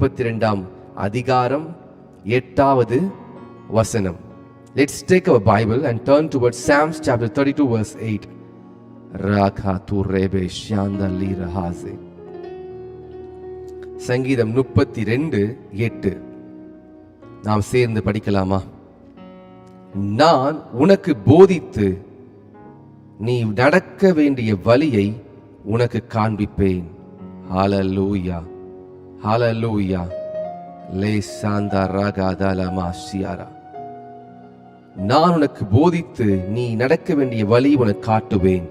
32 அதிகாரம் 8வது வசனம். Let's take our Bible and turn towards Psalms chapter 32 verse 8. Rakha tu rebe shanda lirahaze. சங்கீதம் 32:8 நாம் சேர்ந்து படிக்கலாமா? நான் உனக்கு போதித்து நீ நடக்க வேண்டிய வழியை உனக்கு காண்பிப்பேன். ஹalleluya ஹalleluya லேசாந்தா ராகாதலமா சியாரா. நான் உனக்கு போதித்து நீ நடக்க வேண்டிய வழி உனக்கு காட்டுவேன்.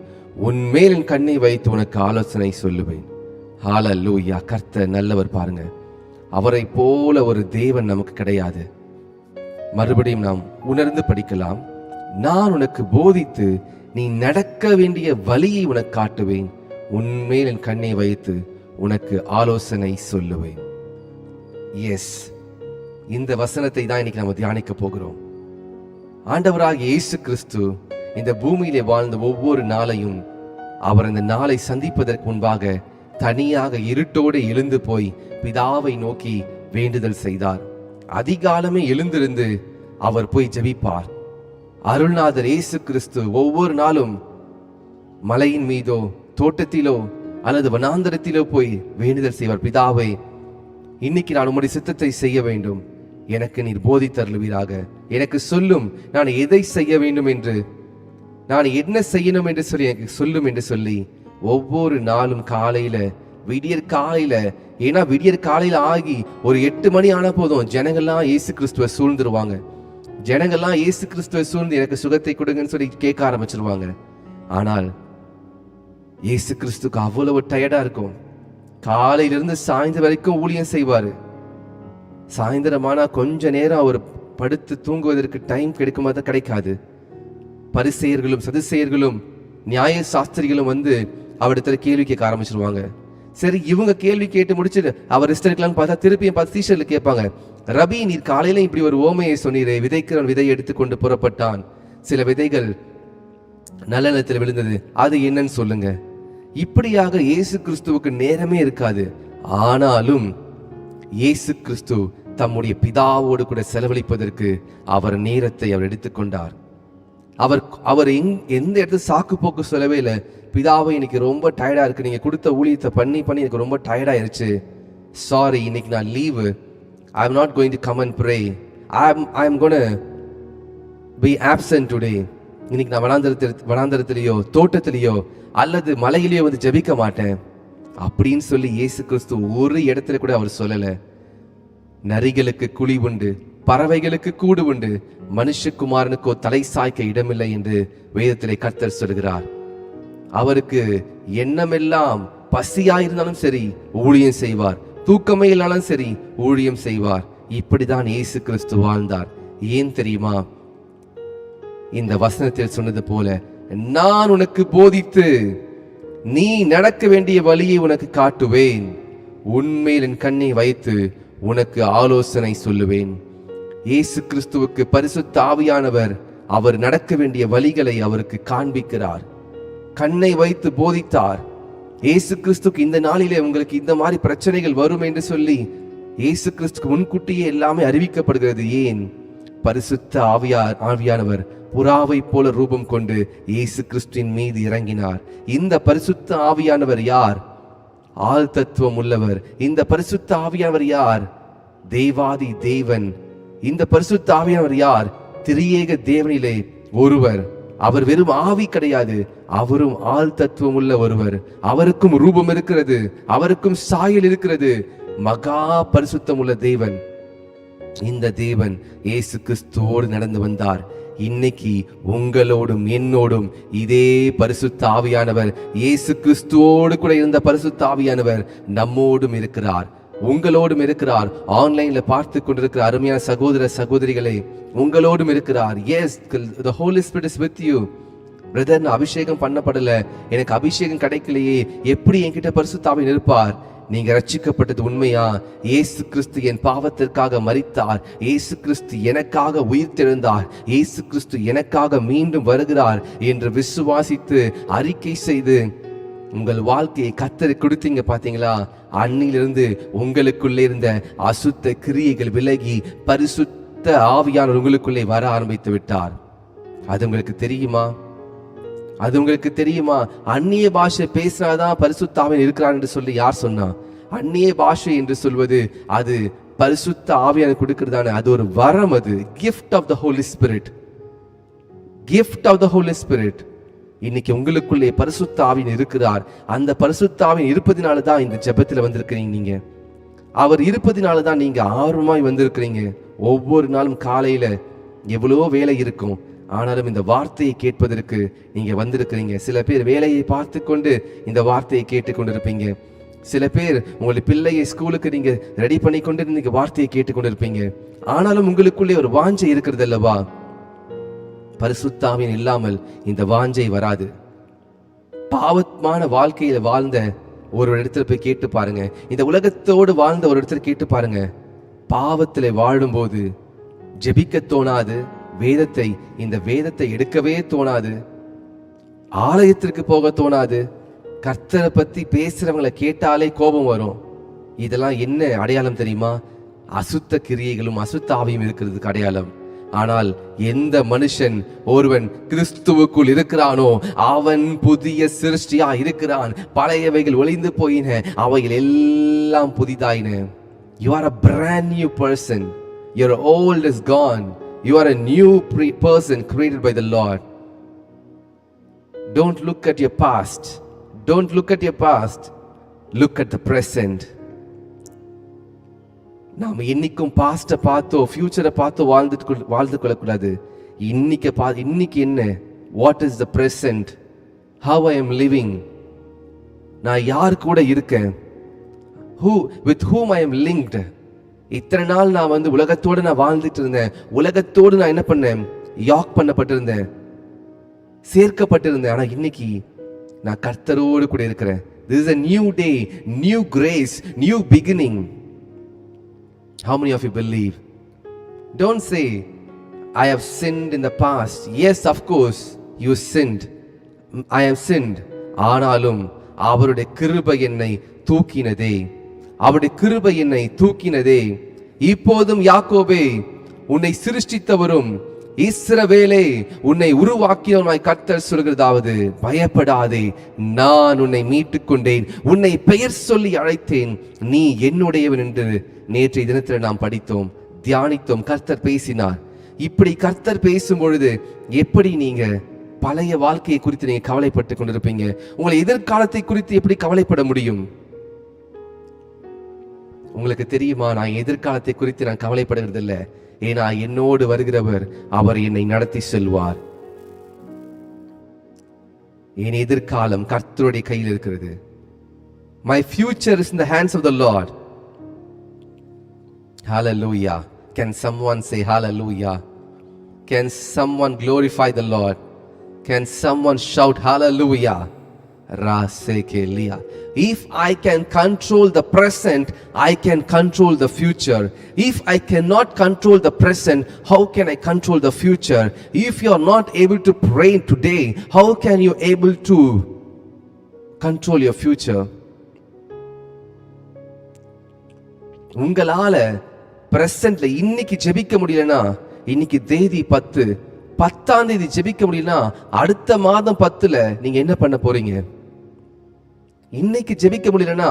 உன்மேல் என் கண்ணை வைத்து உனக்கு ஆலோசனை சொல்லுவேன். ஹalleluya. கர்த்தர் நல்லவர். பாருங்க, அவரை போல ஒரு தேவன் நமக்கு கிடையாது. மறுபடியும் நாம் உணர்ந்து படிக்கலாம். நான் உனக்கு போதித்து நீ நடக்க வேண்டிய வழியை உனக்கு காட்டுவேன். உன்மேல் என் கண்ணை வைத்து உனக்கு ஆலோசனை சொல்லுவேன். எஸ், இந்த வசனத்தை தான் இன்னைக்கு நம்ம தியானிக்க போகிறோம். ஆண்டவராகிய இயேசு கிறிஸ்து இந்த பூமியிலே வாழ்ந்த ஒவ்வொரு நாளையும் அவர் இந்த நாளை சந்திப்பதற்கு முன்பாக தனியாக இருட்டோடு எழுந்து போய் பிதாவை நோக்கி வேண்டுதல் செய்தார். அதிகாலமே எழுந்திருந்து அவர் போய் ஜெபிப்பார். அருள்நாதர் இயேசு கிறிஸ்து ஒவ்வொரு நாளும் மலையின் மீதோ தோட்டத்திலோ அல்லது வனாந்தரத்திலோ போய் வேண்டுதல் செய்வார். பிதாவை, இன்னைக்கு நான் உம்முடைய சித்தத்தை செய்ய வேண்டும், எனக்கு நீர் போதித்தருளுவீராக, எனக்கு சொல்லும் நான் எதை செய்ய வேண்டும் என்று, நான் என்ன செய்யணும் என்று சொல்லி எனக்கு சொல்லும் என்று சொல்லி ஒவ்வொரு நாளும் காலையில விடியற் காலையில, ஏன்னா விடியற் காலையில ஆகி ஒரு 8 மணி ஆன போதும் ஜனங்கள்லாம் இயேசு கிறிஸ்துவை சூழ்ந்துருவாங்க. ஜனங்கள்லாம் இயேசு கிறிஸ்துவை சூழ்ந்து எனக்கு சுகத்தை கொடுங்கன்னு சொல்லி கேட்க ஆரம்பிச்சிருவாங்க. ஆனால் இயேசு கிறிஸ்துக்கு அவ்வளவு டயர்டா இருக்கும். காலையிலிருந்து சாயந்தரம் வரைக்கும் ஊழியம் செய்வாரு. சாயந்தரமானா கொஞ்ச நேரம் அவர் படுத்து தூங்குவதற்கு டைம் கிடைக்குமா? கிடைக்காது. பரிசேயர்களும் சதுசேயர்களும் நியாய சாஸ்திரிகளும் வந்து அவரிடத்துல கேள்வி கேட்க ஆரம்பிச்சிருவாங்க. சரி, இவங்க கேள்வி கேட்டு முடிச்சுட்டு அவர் ரெஸ்ட் எடுக்கலாம்னு பார்த்தா திருப்பியும் பார்த்து சீஷர்கள் கேட்பாங்க, ரபி, நீர் காலையில இப்படி ஒரு ஓமையை சொன்னீரே, விதைக்கிறவன் விதை எடுத்துக்கொண்டு புறப்பட்டான், சில விதைகள் நல்ல நிலத்தில் விழுந்தது, அது என்னன்னு சொல்லுங்க. இப்படியாக இயேசு கிறிஸ்துவுக்கு நேரமே இருக்காது. ஆனாலும் இயேசு கிறிஸ்து தம்முடைய பிதாவோடு கூட செலவழிப்பதற்கு அவர் நேரத்தை அவர் எடுத்துக்கொண்டார். அவர் எந்த இடத்துல சாக்கு போக்கு சொல்லவே இல்லை. பிதாவை, இன்னைக்கு ரொம்ப டயர்டா இருக்கு, நீங்க கொடுத்த ஊழியத்தை பண்ணி எனக்கு ரொம்ப டயர்டாயிருச்சு, சாரி, இன்னைக்கு நான் leave, I am not going to come and pray, I am gonna be absent today. இன்னைக்கு நான் வனாந்தரத்திலேயோ தோட்டத்திலேயோ அல்லது மலையிலேயோ வந்து ஜெபிக்க மாட்டேன் அப்படின்னு சொல்லி இயேசு கிறிஸ்து ஒரு இடத்துல கூட அவர் சொல்லல. நரிகளுக்கு குழி உண்டு, பறவைகளுக்கு கூடு உண்டு, மனுஷகுமாரனுக்கோ தலை சாய்க்க இடமில்லை என்று வேதத்திலே கர்த்தர் சொல்கிறார். அவருக்கு எண்ணமெல்லாம் பசியாயிருந்தாலும் சரி ஊழியம் செய்வார், தூக்கமே இல்லாலும் சரி ஊழியம் செய்வார். இப்படிதான் இயேசு கிறிஸ்து வாழ்ந்தார். ஏன் தெரியுமா? இந்த வசனத்தில் சொன்னது போல, நான் உனக்கு போதித்து நீ நடக்க வேண்டிய வழியை உனக்கு காட்டுவேன், உன்மேல் என் கண்ணை வைத்து உனக்கு ஆலோசனை சொல்லுவேன். இயேசு கிறிஸ்துவுக்கு பரிசுத்த ஆவியானவர் அவர் நடக்க வேண்டிய வழிகளை அவருக்கு காண்பிக்கிறார், கண்ணை வைத்து போதித்தார். இயேசு கிறிஸ்துக்கு இந்த நாளிலே உங்களுக்கு இந்த மாதிரி பிரச்சனைகள் வரும் என்று சொல்லி இயேசு கிறிஸ்துக்கு முன்கூட்டியே எல்லாமே அறிவிக்கப்படுகிறது. ஏன்? பரிசுத்த ஆவியானவர் புறாவை போல ரூபம் கொண்டு இயேசு கிறிஸ்துவின் மீது இறங்கினார். இந்த பரிசுத்த ஆவியானவர் யார்? ஆள் தத்துவம் உள்ளவர். இந்த பரிசுத்த ஆவியானவர் யார்? தேவாதி தேவன். இந்த பரிசுத்த ஆவியானவர் யார்? திரியேக தேவனிலே ஒருவர். அவர் வெறும் ஆவி கிடையாது, அவரும் ஆள் தத்துவம் உள்ள ஒருவர். அவருக்கும் ரூபம் இருக்கிறது, அவருக்கும் சாயல் இருக்கிறது. மகா பரிசுத்தம் உள்ள தேவன். இந்த தேவன் இயேசு கிறிஸ்துவோடு நடந்து வந்தார். இன்னைக்கு உங்களோடும் என்னோடும் இதே பரிசுத்த ஆவியானவர், இயேசு கிறிஸ்துவோடு கூட இருந்த பரிசுத்த ஆவியானவர் நம்மோடும் இருக்கிறார், உங்களோடும் இருக்கிறார். ஆன்லைன்ல பார்த்து கொண்டிருக்கிற அருமையான சகோதர சகோதரிகளே, உங்களோடும் இருக்கிறார். Yes, the Holy Spirit is with you. Brother, நான் அபிஷேகம் பண்ணப்படல, எனக்கு அபிஷேகம் கிடைக்கலையே, எப்படி என்கிட்ட பரிசுத்த ஆவியானவர் இருப்பார்? நீங்க ரட்சிக்கப்பட்டது உண்மையா? இயேசு கிறிஸ்து என் பாவத்திற்காக மரித்தார், இயேசு கிறிஸ்து எனக்காக உயிர்த்தெழுந்தார், இயேசு கிறிஸ்து எனக்காக மீண்டும் வருகிறார் என்று விசுவாசித்து அறிக்கை செய்து உங்கள் வாழ்க்கையை கர்த்தர் கொடுத்தீங்க பாத்தீங்களா, அன்னிலிருந்து உங்களுக்குள்ளே இருந்த அசுத்த கிரியைகள் விலகி பரிசுத்த ஆவியானவர் உங்களுக்குள்ளே வர ஆரம்பித்து விட்டார். அது உங்களுக்கு தெரியுமா? அது உங்களுக்கு தெரியுமா? அந்நிய பாஷை பேசினாதான் பரிசுத்த ஆவியானவர் இருக்கிறார் என்று சொல்லி யார் சொன்னா? அந்நிய பாஷை என்று சொல்வது அது பரிசுத்த ஆவியானவர் கொடுக்கிறதான அது ஒரு வரம். அது gift of the Holy Spirit. Gift of the Holy Spirit. இன்னைக்கு உங்களுக்குள்ளே பரிசுத்த ஆவியானவர் இருக்கிறார். அந்த பரிசுத்த ஆவியானவர் இருப்பதினால தான் இந்த ஜெபத்துல வந்திருக்கிறீங்க. நீங்க அவர் இருப்பதினால தான் நீங்க ஆர்வமாய் வந்திருக்கிறீங்க. ஒவ்வொரு நாளும் காலையில எவ்வளவோ வேலை இருக்கும், ஆனாலும் இந்த வார்த்தையை கேட்பதற்கு நீங்க வந்திருக்கிறீங்க. சில பேர் வேலையை பார்த்து கொண்டு இந்த வார்த்தையை கேட்டுக்கொண்டிருப்பீங்க. சில பேர் உங்களுடைய பிள்ளையை ஸ்கூலுக்கு நீங்க ரெடி பண்ணி கொண்டு நீங்க வார்த்தையை கேட்டுக்கொண்டிருப்பீங்க. ஆனாலும் உங்களுக்குள்ளே ஒரு வாஞ்சை இருக்கிறது அல்லவா? பரிசுத்த ஆவியானவர் இல்லாமல் இந்த வாஞ்சை வராது. பாவமான வாழ்க்கையில வாழ்ந்த ஒரு இடத்துல போய் கேட்டு பாருங்க, இந்த உலகத்தோடு வாழ்ந்த ஒரு இடத்துல கேட்டு பாருங்க, பாவத்திலே வாழும்போது ஜெபிக்க தோணாது, இந்த வேதத்தை எடுக்கவே தோணாது, ஆலயத்திற்கு போக தோணாது, கர்த்தரை பத்தி பேசுறவங்களை கேட்டாலே கோபம் வரும். இதெல்லாம் என்ன அடையாளம் தெரியுமா? அசுத்த கிரியைகளும் அசுத்த ஆவியும் இருக்கிறதுக்கு அடையாளம். ஆனால் எந்த மனுஷன் ஒருவன் கிறிஸ்துவுக்குள் இருக்கிறானோ அவன் புதிய சிருஷ்டியா இருக்கிறான். பழையவைகள் ஒளிந்து போயின, அவைகள் எல்லாம் புதிதாயின. You are a brand new person. Your old is gone. You are a new person created by the Lord. Don't look at your past. Don't look at your past. Look at the present. நாம் இன்னைக்கும் பாஸ்ட பார்த்தோ ஃபியூச்சரை பார்த்தோ வாழ்ந்து கொள்ளக்கூடாது. இன்னைக்கு என்ன? What is the present? How I am living? நான் யார் கூட இருக்கேன்? with whom I am linked? இத்தனை நாள் நான் உலகத்தோடு நான் வாழ்ந்துட்டு இருந்தேன். உலகத்தோடு நான் என்ன பண்ணேன்? யாக் பண்ணப்பட்டிருந்தேன், சேர்க்கப்பட்டிருந்தேன். ஆனா இன்னைக்கு நான் கர்த்தரோடு கூட இருக்கிறேன். This is a new day, new grace, new beginning. How many of you believe? Don't say, I have sinned in the past. Yes, of course, you sinned. I have sinned. ஆனாலும் அவருடைய கிருபை என்னை தூக்கினதே. அவருடைய கிருபை என்னை தூக்கினதே. இப்போதும் யாக்கோபே, உன்னை சிருஷ்டித்தவரும் இஸ்ரவேலே, உன்னை உருவாக்கியவனாய் கர்த்தர் சொல்கிறதாவது, பயப்படாதே, நான் உன்னை மீட்டுக் கொண்டேன், உன்னை பெயர் சொல்லி அழைத்தேன், நீ என்னுடையவன் என்று நேற்றைய தினத்தில் நாம் படித்தோம், தியானித்தோம். கர்த்தர் பேசினார். இப்படி கர்த்தர் பேசும் பொழுது எப்படி நீங்க பழைய வாழ்க்கையை குறித்து நீங்க கவலைப்பட்டு கொண்டிருப்பீங்க? உங்களை எதிர்காலத்தை குறித்து எப்படி கவலைப்பட முடியும்? உங்களுக்கு தெரியுமா, நான் எதிர்காலத்தை குறித்து நான் கவலைப்படுகிறது இல்லை. ஏன்னா என்னோடு வருகிறவர் அவர் என்னை நடத்தி செல்வார். என் எதிர்காலம் கர்த்தருடைய கையில் இருக்கிறது. My future is in the hands of the Lord. Hallelujah. Can someone say hallelujah? Can someone glorify the Lord? Can someone shout hallelujah? If I can control the present, I can control the future. If I cannot control the present, how can I control the future? If you are not able to pray today, how can you able to control your future? உங்களால பிரசன்ட்ல இன்னைக்கு ஜெபிக்க முடியலனா, இன்னைக்கு தேதி 10ஆம் தேதி ஜெபிக்க முடியலனா, அடுத்த மாதம் 10ல நீங்க என்ன பண்ண போறீங்க? இன்னைக்கு ஜெபிக்க முடியலனா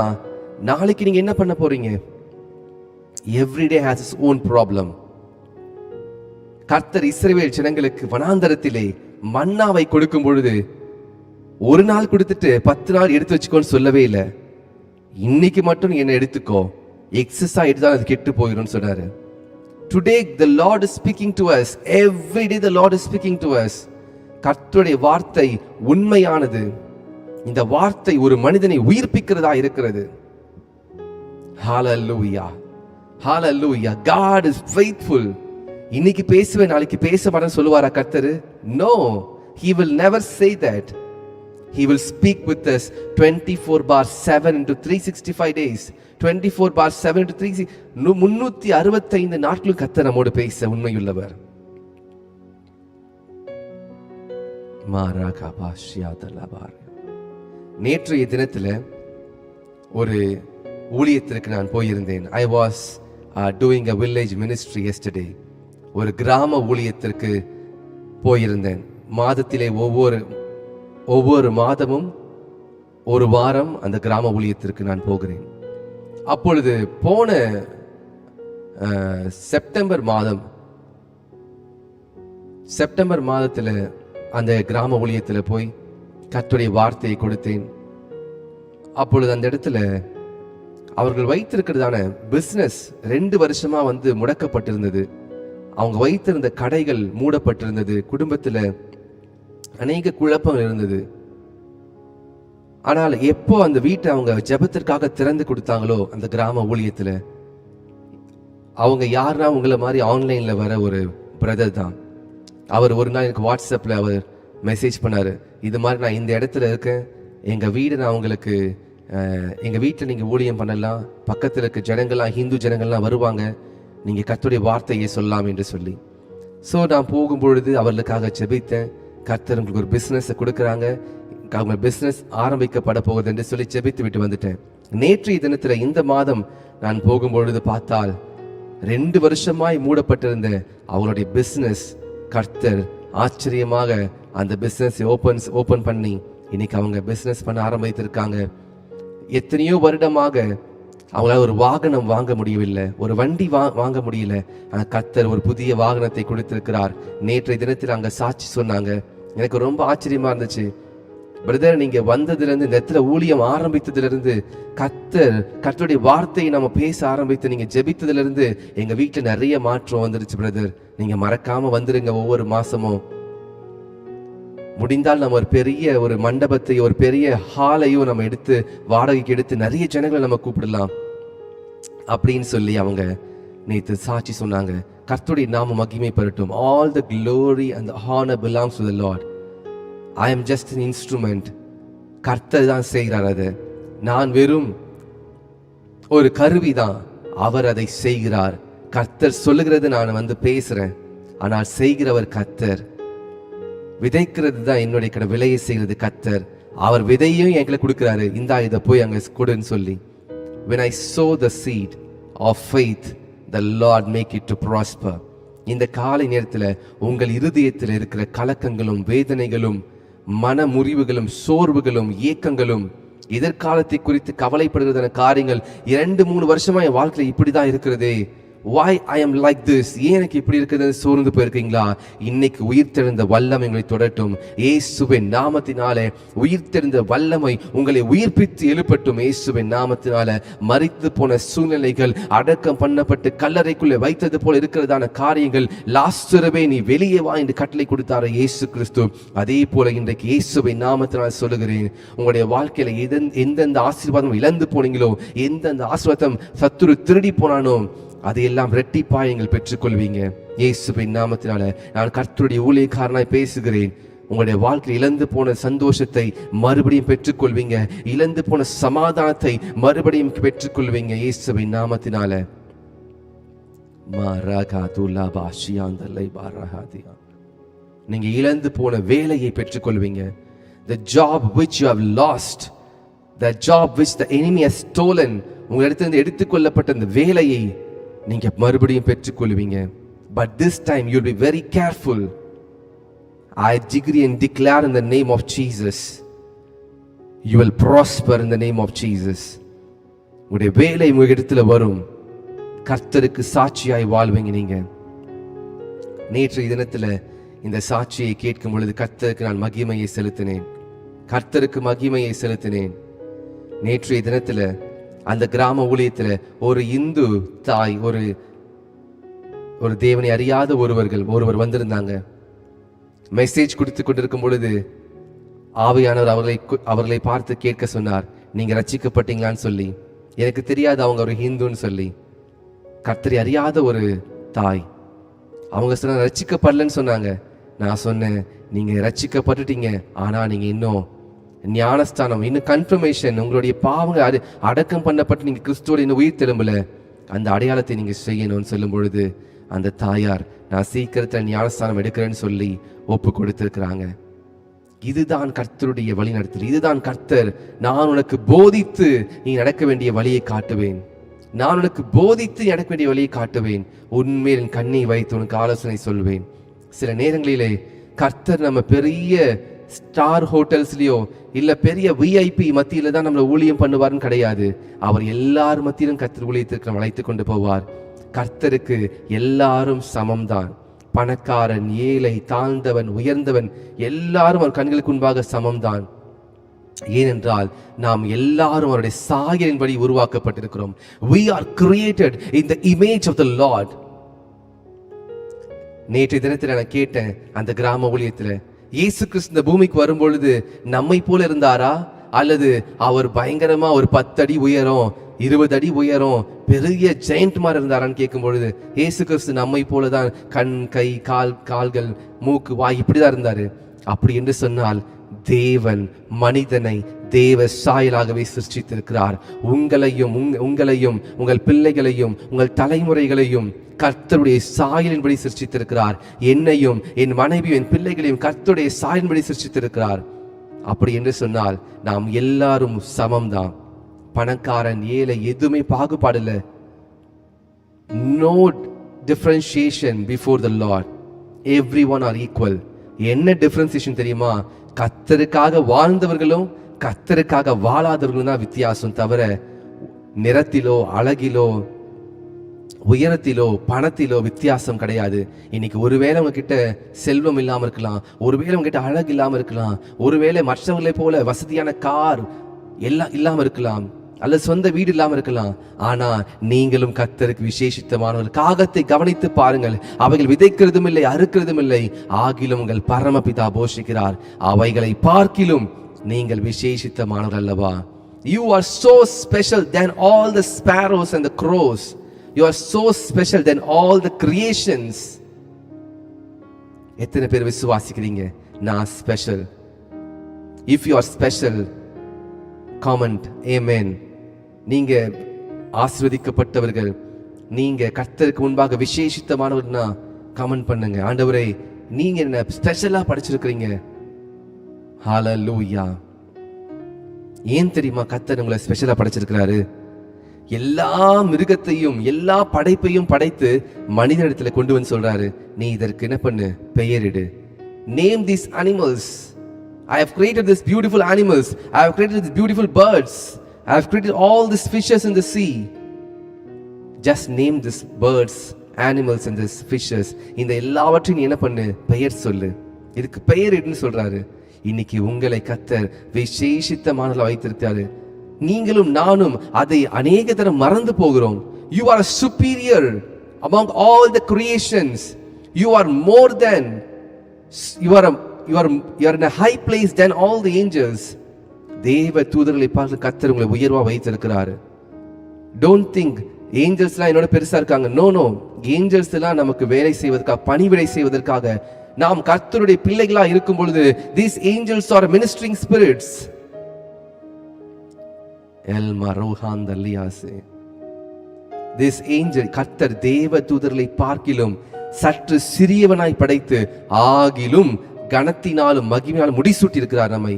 நாளைக்கு நீங்க என்ன பண்ண போறீங்க? Every day has its own problem. கர்த்தர் இஸ்ரவேல் ஜனங்களுக்கு வனாந்தரத்திலே மன்னாவை கொடுக்கும் பொழுது ஒரு நாள் கொடுத்துட்டு 10 நாள் எடுத்து வச்சுக்கோன்னு சொல்லவே இல்லை. இன்னைக்கு மட்டும் என்ன எடுத்துக்கோ, எக்ஸஸா எடுத்தா அது கெட்டு போயிடும் சொன்னாரு. Today the Lord is speaking to us. Every day the Lord is speaking to us. கர்த்தருடைய வார்த்தை உண்மையானது. இந்த வார்த்தை ஒரு மனிதனை உயிர்ப்பிக்கிறதா இருக்கிறது. Hallelujah. Hallelujah. God is faithful. இன்னைக்கு பேசுவேன் நாளைக்கு பேச மாட்டேன்னு சொல்லுவாரா கர்த்தர்? No, he will never say that. He will speak with us 24/7 into 365 days. 24/7 into 365 நாட்களும் கர்த்தர் நம்மோடு பேச உண்மையுள்ளவர். நேற்றைய தினத்துல ஒரு ஊழியத்திற்கு நான் போயிருந்தேன். I was doing a village ministry yesterday. ஒரு கிராம ஊழியத்திற்கு போயிருந்தேன். மாதத்திலே ஒவ்வொரு மாதமும் ஒரு வாரம் அந்த கிராம ஊழியத்திற்கு நான் போகிறேன். அப்பொழுது போன செப்டம்பர் மாதத்துல அந்த கிராம ஊழியத்துல போய் கர்த்தருடைய வார்த்தையை கொடுத்தேன். அப்பொழுது அந்த இடத்துல அவர்கள் வைத்திருக்கிறதான பிசினஸ் 2 வருஷமா முடக்கப்பட்டிருந்தது. அவங்க வைத்திருந்த கடைகள் மூடப்பட்டிருந்தது. குடும்பத்துல அநேக குழப்பம் இருந்தது. ஆனால் எப்போ அந்த வீட்டை அவங்க ஜெபத்திற்காக திறந்து கொடுத்தாங்களோ, அந்த கிராம ஊழியத்துல, அவங்க யாருன்னா உங்களை மாதிரி ஆன்லைன்ல வர ஒரு பிரதர் தான். அவர் ஒரு நாள் எனக்கு வாட்ஸ்அப்ல அவர் மெசேஜ் பண்ணாரு, இது மாதிரி நான் இந்த இடத்துல இருக்கேன், எங்க வீடு நான் உங்களுக்கு எங்க வீட்டில் நீங்க ஊழியம் பண்ணலாம், பக்கத்தில் இருக்க ஜனங்கள்லாம் ஹிந்து ஜனங்கள்லாம் வருவாங்க, நீங்க கர்த்தருடைய வார்த்தையை சொல்லலாம் என்று சொல்லி. ஸோ நான் போகும்பொழுது அவர்களுக்காக ஜெபித்தேன். கர்த்தர் உங்களுக்கு ஒரு பிஸ்னஸை கொடுக்குறாங்க, அவங்க பிஸ்னஸ் ஆரம்பிக்கப்பட போகுது என்று சொல்லி ஜெபித்து விட்டு வந்துட்டேன். நேற்றைய தினத்துல இந்த மாதம் நான் போகும்பொழுது பார்த்தால் 2 வருஷமாய் மூடப்பட்டிருந்த அவங்களுடைய பிஸ்னஸ் கர்த்தர் ஆச்சரியமாக அந்த பிஸ்னஸ் ஓபன் பண்ணி இன்னைக்கு அவங்க பிஸ்னஸ் பண்ண ஆரம்பித்திருக்காங்க. எத்தனையோ வருடமாக அவங்களால ஒரு வாகனம் வாங்க முடியவில்லை, ஒரு வண்டி வாங்க முடியல. கர்த்தர் ஒரு புதிய வாகனத்தை கொடுத்திருக்கிறார். நேற்றைய தினத்தில் அங்க சாட்சி சொன்னாங்க. எனக்கு ரொம்ப ஆச்சரியமா இருந்துச்சு. பிரதர், நீங்க வந்ததுல இருந்து, இந்த இடத்துல ஊழியம் ஆரம்பித்ததுல இருந்து, கர்த்தருடைய வார்த்தையை நம்ம பேச ஆரம்பித்து நீங்க ஜெபித்ததுல இருந்து எங்க வீட்டுல நிறைய மாற்றம் வந்துருச்சு பிரதர். நீங்க மறக்காம வந்துருங்க. ஒவ்வொரு மாசமும் முடிந்தால் நம்ம ஒரு பெரிய ஒரு மண்டபத்தை, ஒரு பெரிய ஹாலையும் நம்ம எடுத்து வாடகைக்கு எடுத்து நிறைய ஜனங்களை நம்ம கூப்பிடலாம் அப்படின்னு சொல்லி அவங்க நேற்று சாட்சி சொன்னாங்க. கர்த்தருடைய நாம மகிமைப்படட்டும். All the glory and the honor belongs to the Lord. I am just an instrument. கர்த்தர் தான் செய்கிறார். அது நான் வெறும் ஒரு கருவி தான். அவர் அதை செய்கிறார். கர்த்தர் சொல்லுகிறது நான் பேசுறேன், ஆனால் செய்கிறவர் கர்த்தர். விதைக்கிறது தான் என்னுடைய விலையை செய்கிறது கர்த்தர். அவர் விதையும் எங்களை கொடுக்கிறாரு, இந்தா இதை போய் அங்க கொடுன்னு சொல்லி. When I sow the seed of faith, the Lord make it to prosper. இந்த காலை நேரத்தில் உங்கள் இருதயத்தில் இருக்கிற கலக்கங்களும் வேதனைகளும் மன முறிவுகளும் சோர்வுகளும் ஏக்கங்களும் எதிர்காலத்தை குறித்து கவலைப்படுகிறதான காரியங்கள் 2-3 வருஷமா என் வாழ்க்கையில இப்படிதான் இருக்கிறதே, why I am like this, ஏன் எனக்கு இப்படி இருக்கிறது சோர்ந்து போயிருக்கீங்களா? இன்னைக்கு உயிர்த்தெழுந்த வல்லமை உங்களை தொடட்டும். இயேசுவின் நாமத்தினாலே உயிர்த்தெழுந்த வல்லமை உங்களை உயிர்ப்பித்து எழுப்பட்டும். இயேசுவின் நாமத்தினால மரித்து போன சூழ்நிலைகள், அடக்கம் பண்ணப்பட்டு கல்லறைக்குள்ளே வைத்தது போல இருக்கிறதான காரியங்கள், லாஸ்டரவே நீ வெளியே வா என்று கட்டளை கொடுத்தார இயேசு கிறிஸ்து. அதே போல இன்றைக்கு இயேசுவின் நாமத்தினால் சொல்லுகிறேன், உங்களுடைய வாழ்க்கையில எந்தெந்த ஆசீர்வாதம் இழந்து போனீங்களோ, எந்தெந்த ஆசீர்வாதம் சத்துரு திருடி போனானோ, அதையெல்லாம் ரெட்டிப்பாய் நீங்கள் பெற்றுக்கொள்வீங்க இயேசுவின் நாமத்தினால. நான் கர்த்தருடைய ஊழியக்காரனாய் பேசுகிறேன். உங்களுடைய வாழ்க்கையில் இழந்து போன சந்தோஷத்தை மறுபடியும் பெற்றுக்கொள்வீங்க, இழந்து போன சமாதானத்தை மறுபடியும் பெற்றுக்கொள்வீங்க இயேசுவின் நாமத்தினால. நீங்க இழந்து போன வேலையை பெற்றுக்கொள்வீங்க. The job which you have lost, the job which the enemy has stolen, உங்களிடத்திலிருந்து எடுத்துக்கொள்ளப்பட்ட அந்த வேலையை நீங்க மறுபடியும் பெற்றுக்கொள்வீங்க. But this time you'll be very careful. I decree and declare in the name of Jesus, you will prosper in the name of Jesus. உங்களுடைய வேலை உங்க இடத்துல வரும். கர்த்தருக்கு சாட்சியாய் வாழ்வீங்க நீங்க. நேற்றைய தினத்துல இந்த சாட்சியை கேட்கும் பொழுது கர்த்தருக்கு நான் மகிமையை செலுத்தினேன். கர்த்தருக்கு மகிமையை செலுத்தினேன். நேற்றைய தினத்துல அந்த கிராம ஊழியத்துல ஒரு இந்து தாய், ஒரு தேவனை அறியாத ஒருவர் வந்திருந்தாங்க. மெசேஜ் கொடுத்து கொண்டிருக்கும் பொழுது ஆவியானவர் அவர்களை பார்த்து கேட்க சொன்னார், நீங்க ரட்சிக்கப்பட்டீங்களான்னு சொல்லி. எனக்கு தெரியாது அவங்க ஒரு ஹிந்துன்னு சொல்லி. கர்த்தரை அறியாத ஒரு தாய். அவங்க சொன்னாங்க ரட்சிக்கப்படலன்னு சொன்னாங்க. நான் சொன்னேன், நீங்க ரட்சிக்கப்பட்டுட்டீங்க, ஆனா நீங்க இன்னும் ஞானஸ்தானம், இன்னும் கன்ஃபர்மேஷன், உங்களுடைய பாவங்கள் அடக்கம் பண்ணப்பட்டு நீங்க கிறிஸ்துவோட இன்னும் உயிர் திரும்பல, அந்த அடையாளத்தை நீங்க செய்யணும்னு சொல்லும் பொழுது அந்த தாயார் நான் சீக்கிரத்தில் ஞானஸ்தானம் எடுக்கிறேன்னு சொல்லி ஒப்பு கொடுத்திருக்கிறாங்க. இதுதான் கர்த்தருடைய வழி நடத்தல். இதுதான் கர்த்தர், நான் உனக்கு போதித்து நீ நடக்க வேண்டிய வழியை காட்டுவேன், நான் உனக்கு போதித்து நடக்க வேண்டிய வழியை காட்டுவேன், உன்மேல் என் கண்ணை வைத்து உனக்கு ஆலோசனை சொல்வேன். சில நேரங்களிலே கர்த்தர் நம்ம பெரிய ஸ்டார் ஹோட்டல்ஸ்லயோ இல்ல பெரிய விஐபி மத்தியில தான் நம்மளை ஊழியம் பண்ணுவார்னு கிடையாது. அவர் எல்லார் மத்தியிலும் கர்த்தர் ஊழியத்திற்கு நம்ம அழைத்து கொண்டு போவார். கர்த்தருக்கு எல்லாரும் சமம்தான். பணக்காரன், ஏழை, தாழ்ந்தவன், உயர்ந்தவன் எல்லாரும் அவர் கண்களுக்கு முன்பாக சமம்தான். ஏனென்றால் நாம் எல்லாரும் அவருடைய சாயலின்படி உருவாக்கப்பட்டிருக்கிறோம். We are created in the image of the Lord. நேற்றைய தினத்தில் நான் கேட்டேன், அந்த கிராம ஊழியத்தில் இயேசு கிறிஸ்து இந்த பூமிக்கு வரும்பொழுது நம்மை போல இருந்தாரா, அல்லது அவர் பயங்கரமா ஒரு 10 அடி உயரம் 20 அடி உயரம் பெரிய ஜெயண்ட் மாதிரி இருந்தாரான்னு கேட்கும் பொழுது இயேசு கிறிஸ்து நம்மை போலதான் கண், கை, கால்கள், மூக்கு, வாய் இப்படிதான் இருந்தாரு. அப்படி என்று சொன்னால் தேவன் மனிதனை தேவ சாயலாகவே சிருஷ்டித்திருக்கிறார். உங்களையும் உங்கள் பிள்ளைகளையும் உங்கள் தலைமுறைகளையும் கர்த்தருடைய சாயலின்படி சிருஷ்டித்திருக்கிறார். என்னையும் என் மனைவியும் என் பிள்ளைகளையும் கர்த்தருடைய சாயலின்படி சிருஷ்டித்திருக்கிறார். அப்படி என்று சொன்னால் நாம் எல்லாரும் சமம்தான். பணக்காரன், ஏழை எதுவுமே பாகுபாடு இல்லை. No differentiation before the Lord. Everyone are equal. என்ன டிஃபரன்சியேஷன் தெரியுமா? கர்த்தருக்காக வாழ்ந்தவர்களும் கர்த்தருக்காக வாழாதவர்களும் தான் வித்தியாசம். தவிர நிறத்திலோ அழகிலோ உயரத்திலோ பணத்திலோ வித்தியாசம் கிடையாது. இன்னைக்கு ஒருவேளை உங்ககிட்ட செல்வம் இல்லாம இருக்கலாம், ஒருவேளை உங்ககிட்ட அழகு இல்லாம இருக்கலாம், ஒருவேளை மற்றவர்களை போல வசதியான கார் எல்லாம் இல்லாம இருக்கலாம், அல்லது சொந்த வீடு இல்லாம இருக்கலாம். ஆனா நீங்களும் கர்த்தருக்கு விசேஷித்தமானவர்கள். காகத்தை கவனித்து பாருங்கள், அவைகள் விதைக்கிறதும் இல்லை, அறுக்கிறதும் இல்லை, ஆகிலும் உங்கள் பரமபிதா போஷிக்கிறார். அவைகளை பார்க்கிலும் நீங்கள் விசேஷித்தமானவர்கள் அல்லவா? You are so special than all the sparrows and the crows. You are so special than all the creations. எத்தனை பேர் விசுவாசிக்கிறீங்க நான் special? If you are special, comment amen. நீங்க ஆசீர்வதிக்கப்பட்டவர்கள், நீங்க கர்த்தருக்கு முன்பாக விசேஷித்தமானவர்னா கமெண்ட் பண்ணுங்க. ஆண்டவரே, நீங்க என்ன ஸ்பெஷலா படிச்சிருக்கிறீங்க. ஹalleluya. ஏன் தெரியுமா கர்த்தர் உங்களை ஸ்பெஷலா படைச்சிருக்கிறாரு? எல்லா மிருகத்தையும் எல்லா படைப்பையும் படைத்து மனிதனிடத்துல கொண்டு வந்து சொல்றாரு, நீ இதற்கு என்ன பண்ணு, பெயரிடு. Name these animals. I have created these beautiful animals. I have created these beautiful birds. I have created all these fishes in the sea. Just name these birds, animals and these fishes. இந்த எல்லாவற்றையும் நீ என்ன பண்ணு, பெயர் சொல்லு. இதுக்கு பெயரிடுன்னு சொல்றாரு. இன்னைக்கு உங்களை கர்த்தர் விசேஷித்தமானவர்களா வைத்திருக்காரு. நீங்களும் நானும் அதை அநேக தரம் மறந்து போகிறோம். You are superior among all the creations. You are more than, you are in a high place than all the angels. தேவ தூதர்களை பார்த்து கர்த்தர் உங்களை உயர்வா வைத்திருக்கிறார். Don't think angels எல்லாம் என்னோட பெருசா இருக்காங்க. No. angels எல்லாம் நமக்கு வேலை செய்வதற்காக, பணிவிடை செய்வதற்காக, நாம் கர்த்தருடைய பிள்ளைகளா இருக்கும் பொழுது these angels are ministering spirits. This angel, கர்த்தர் தேவ தூதர்களை பார்க்கிலும் சற்று சிறியவனாய் படைத்து ஆகிலும் கனத்தினாலும் மகிமையாலும் முடிசூட்டி இருக்கிறார் நம்மை.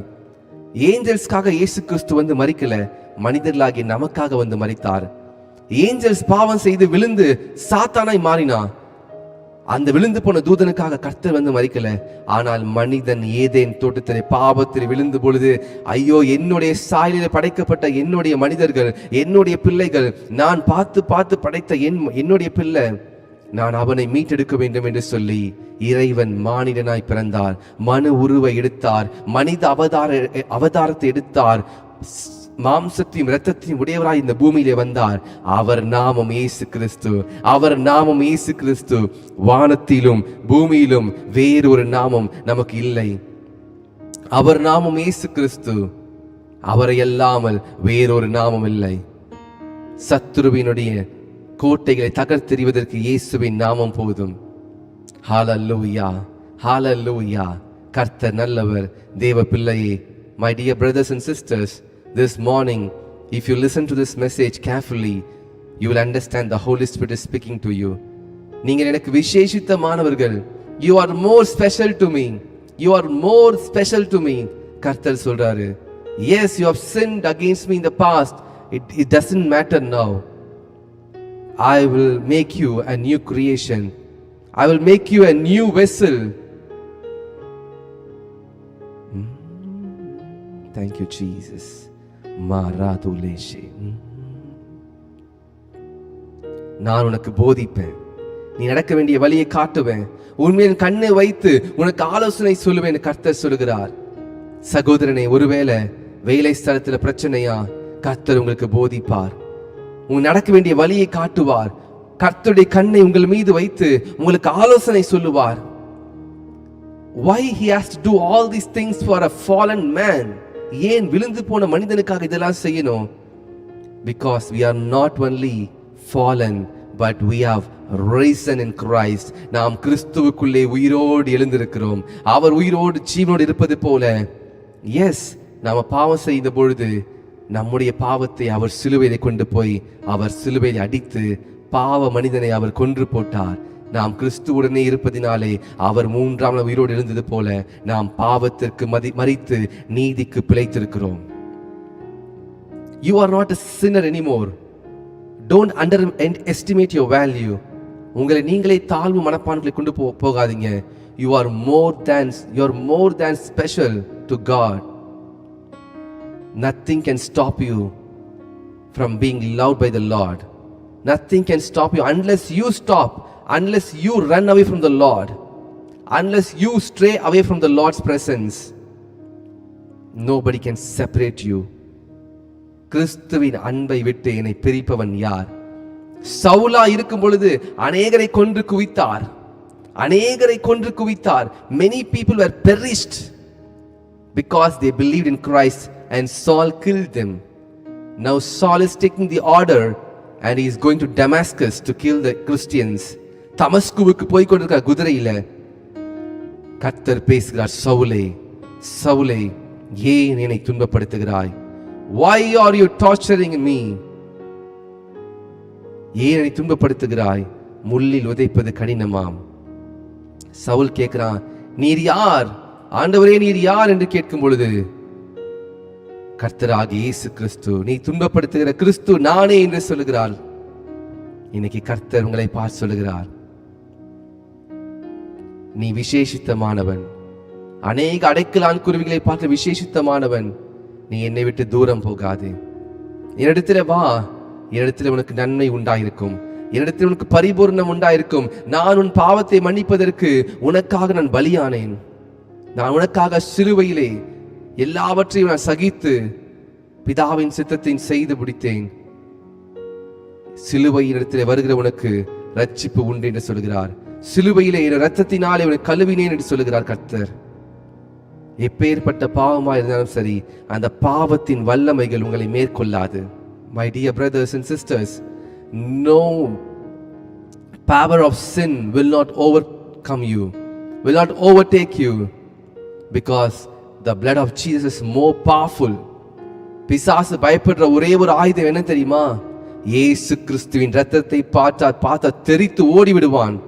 ஏஞ்சல்ஸ்க்காக இயேசு கிறிஸ்து வந்து மரிக்கல, மனிதர்களாகி நமக்காக வந்து மரித்தார். ஏஞ்சல்ஸ் பாவம் செய்து விழுந்து சாத்தானாய் மாறினா, அந்த விழுந்து போன தூதனுக்காக கர்த்தர் வந்து மரிக்கல. ஆனால் மனிதன் ஏதேன் தோட்டத்திலே பாவத்தில் விழுந்து பொழுது, ஐயோ என்னுடைய சாயலில் படைக்கப்பட்ட என்னுடைய மனிதர்கள், என்னுடைய பிள்ளைகள், நான் பார்த்து படைத்த என்னுடைய பிள்ளை, நான் அவனை மீட்டெடுக்க வேண்டும் என்று சொல்லி இறைவன் மானிடனாய் பிறந்தார். மனு உருவை எடுத்தார், மனித அவதாரத்தை எடுத்தார், மாம்சத்தையும் இரத்தத்தையும் உடையவராய் இந்த பூமியிலே வந்தார். அவர் நாமம் இயேசு கிறிஸ்து. அவர் நாமம் இயேசு கிறிஸ்து. வானத்திலும் பூமியிலும் வேறொரு நாமம் நமக்கு இல்லை. அவர் நாமம் இயேசு கிறிஸ்து. அவரை அல்லாமல் வேறொரு நாமம் இல்லை. சத்துருவினுடைய கோட்டைகளை தகர்த்தெறிவதற்கு இயேசுவின் நாமம் போதும். ஹalleluya, ஹalleluya. கர்த்தர் நல்லவர். தேவ பிள்ளையே, my dear brothers and sisters, this morning, if you listen to this message carefully, you will understand the Holy Spirit is speaking to you. நீங்கள் எனக்கு விசேஷித்தமானவர்கள். You are more special to me. You are more special to me. கர்த்தர் சொல்றாரு, yes, you have sinned against me in the past. It doesn't matter now. I will make you a new creation. I will make you a new vessel. Thank you, Jesus. Maraduleshe. நான் உனக்கு போதிப்பேன், நீ நடக்க வேண்டிய வழியை காட்டுவேன், உண்மையின் கண்ணை வைத்து உனக்கு ஆலோசனை சொல்லுவேன். கர்த்தர் சொல்லுகிறார். சகோதரனே, ஒருவேளை வேலை ஸ்தலத்துல பிரச்சனையா, கர்த்தர் உங்களுக்கு போதிப்பார், உங்களுக்கு நடக்க வேண்டிய வழியை காட்டுவார். கர்த்தருடைய கண்ணை உங்கள் மீது வைத்து உங்களுக்கு ஆலோசனை சொல்லுவார். Why he has to do all these things for a fallen man? ஏன் விழுந்து போன மனிதனுக்காக இதெல்லாம் செய்யணும்? Because we are not only fallen, but we have risen in Christ. நாம் கிறிஸ்துவுக்குள்ளே உயிரோடு எழுந்திருக்கிறோம். அவர் உயிரோடு ஜீவனோடு இருப்பது போல, எஸ், நாம பாவம் செய்த பொழுது நம்முடைய பாவத்தை அவர் சிலுவையிலே கொண்டு போய் அவர் சிலுவையிலே அடித்து பாவ மனிதனை அவர் கொன்று போட்டார். நாம் கிறிஸ்துவுடனே இருப்பதினாலே அவர் மூன்றாம் நாள் உயிரோடு எழுந்தது போல நாம் பாவத்திற்கு மரித்து நீதிக்கு பிழைத்திருக்கிறோம். You are not a sinner anymore. Don't underestimate your value. உங்களை நீங்களே தாழ்வு மனப்பான்களை கொண்டு போகாதீங்க. You are more than special to God. Nothing can stop you from being loved by the Lord. Nothing can stop you unless you stop, unless you run away from the Lord, unless you stray away from the Lord's presence. Nobody can separate you. கிறிஸ்துவின் அன்பை விட்டு என்னை பிரிப்பவன் யார்? சவுலா இருக்கும் பொழுது அநேகரை கொன்று குவித்தார். Many people were perished because they believed in Christ, and Saul killed them. Now Saul is taking the order and he is going to Damascus to kill the Christians. தமஸ்குவுக்கு போய் கொண்டிருக்கிற குதிரையில கர்த்தர் பேசுகிறார், சவுலே, ஏன் என்னை துன்பப்படுத்துகிறாய்? Why are you torturing me? ஏன் என்னை துன்பப்படுத்துகிறாய்? முள்ளில் உதைப்பது கடினமாம். சவுல் கேட்கிறான், நீர் யார் ஆண்டவரே, நீர் யார் என்று கேட்கும் பொழுது கர்த்தராகிய இயேசு கிறிஸ்து, நீ துன்பப்படுத்துகிற கிறிஸ்து நானே என்று சொல்லுகிறார். இன்னைக்கு கர்த்தர் உங்களை பார்த்து சொல்லுகிறார், நீ விசேஷித்தமானவன். அநேக அடைக்கலான் குருவிகளை பார்த்து விசேஷித்தமானவன். நீ என்னை விட்டு தூரம் போகாதே. என்னிடத்துல வா, என்னிடத்துல உனக்கு நன்மை உண்டாயிருக்கும், என்னிடத்தில் உனக்கு பரிபூர்ணம் உண்டாயிருக்கும். நான் உன் பாவத்தை மன்னிப்பதற்கு உனக்காக நான் பலியானேன். நான் உனக்காக சிலுவையிலே எல்லாவற்றையும் நான் சகித்து பிதாவின் சித்தத்தை செய்து முடித்தேன். சிலுவையின் இடத்திலே வருகிற உனக்கு ரட்சிப்பு உண்டு என்று சொல்கிறார். சிலுவையிலே என் ரத்தத்தினாலே உனக்கு கழுவினேன் என்று சொல்கிறார் கர்த்தர். எப்பேற்பட்ட பாவமா இருந்தாலும் சரி, அந்த பாவத்தின் வல்லமைகள் உங்களை மேற்கொள்ளாது. My dear brothers and sisters, no power of sin will not overcome you, will not overtake you, because the blood of Jesus is more powerful. பிசாசு பயப்படுற ஒரே ஒரு ஆயுதம் என்ன தெரியுமா? இயேசு கிறிஸ்துவின் ரத்தத்தை பார்த்தா தெரித்து ஓடி விடுவான்.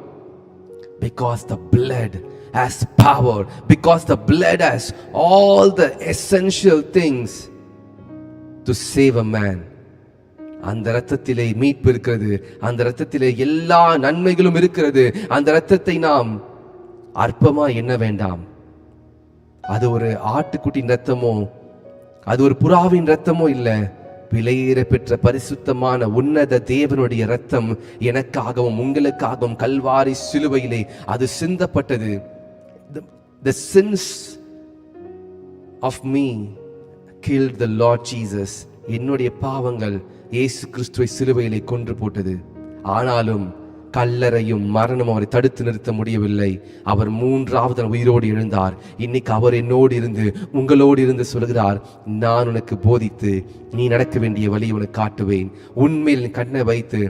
Because the blood has power, because the blood has all the essential things to save a man. அந்த ரத்தத்திலே மீட்பு இருக்கிறது, அந்த ரத்தத்திலே எல்லா நன்மைகளும் இருக்கிறது. அந்த ரத்தத்தை நாம் அற்பமா எண்ண வேண்டாம். அது ஒரு ஆட்டுக்குட்டியின் ரத்தமோ, அது ஒரு புறாவின் ரத்தமோ இல்ல, விலையேற பெற்ற பரிசுத்தமான உன்னத தேவனுடைய ரத்தம் எனக்காகவும் உங்களுக்காகவும் கல்வாரி சிலுவையிலே அது சிந்தப்பட்டது. The sins of me killed the Lord Jesus. என்னுடைய பாவங்கள் இயேசு கிறிஸ்துவை சிலுவையிலே கொன்று போட்டது. ஆனாலும் கல்லறையும் மரணமும் அவரை தடுத்து நிறுத்த முடியவில்லை. அவர் மூன்றாவது உயிரோடு எழுந்தார். இன்னைக்கு அவர் என்னோடு இருந்து உங்களோடு இருந்து சொல்கிறார், நான் உனக்கு போதித்து நீ நடக்க வேண்டிய வழி உனக்கு காட்டுவேன். உண்மையில் கண்ணை வைத்து